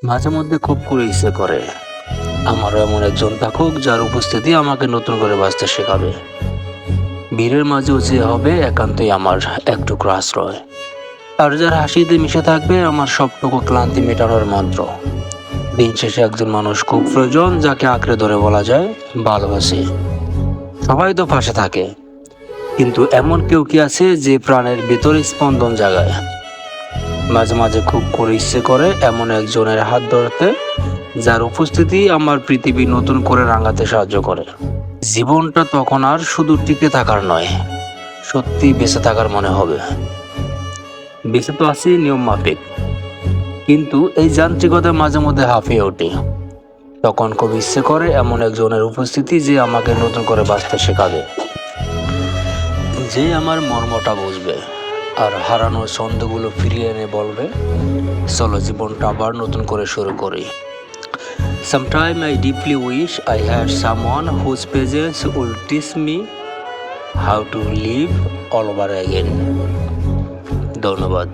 মাঝে মধ্যে খুব করে ইচ্ছে করে আমারও এমন একজন থাকুক যার উপস্থিতি আমাকে নতুন করে বাঁচতে শেখাবে। ভিড়ের মাঝেও যে হবে একান্তই আমার এক টুকরো আশ্রয়, আর যার হাসিতে মিশে থাকবে আমার সবটুকু ক্লান্তি মেটানোর মন্ত্র। দিন শেষে একজন মানুষ খুব প্রয়োজন, যাকে আঁকড়ে ধরে বলা যায় ভালোবাসি। সবাই তো পাশে থাকে, কিন্তু এমন কেউ কি আছে যে প্রাণের ভিতরে স্পন্দন জাগায়? মাঝে মাঝে খুব করে ইচ্ছে করে এমন একজনের হাত ধরতে, যার উপস্থিতি আমার পৃথিবী নতুন করে রাঙাতে সাহায্য করে। জীবনটা তখন আর শুধু টিকে থাকার নয়, সত্যি বেঁচে থাকার মনে হবে। বেঁচে তো আছি নিয়ম মাফিক, কিন্তু এই যান্ত্রিকতায় মাঝে মধ্যে হাঁপিয়ে ওঠে। তখন খুব ইচ্ছে করে এমন একজনের উপস্থিতি যে আমাকে নতুন করে বাঁচতে শেখাবে, যে আমার মর্মটা বুঝবে আর হারানো ছন্দগুলো ফিরিয়ে এনে বলবে, চলো জীবনটা আবার নতুন করে শুরু করি। Sometimes I deeply wish I had someone whose presence would teach me how to live all over again. ধন্যবাদ।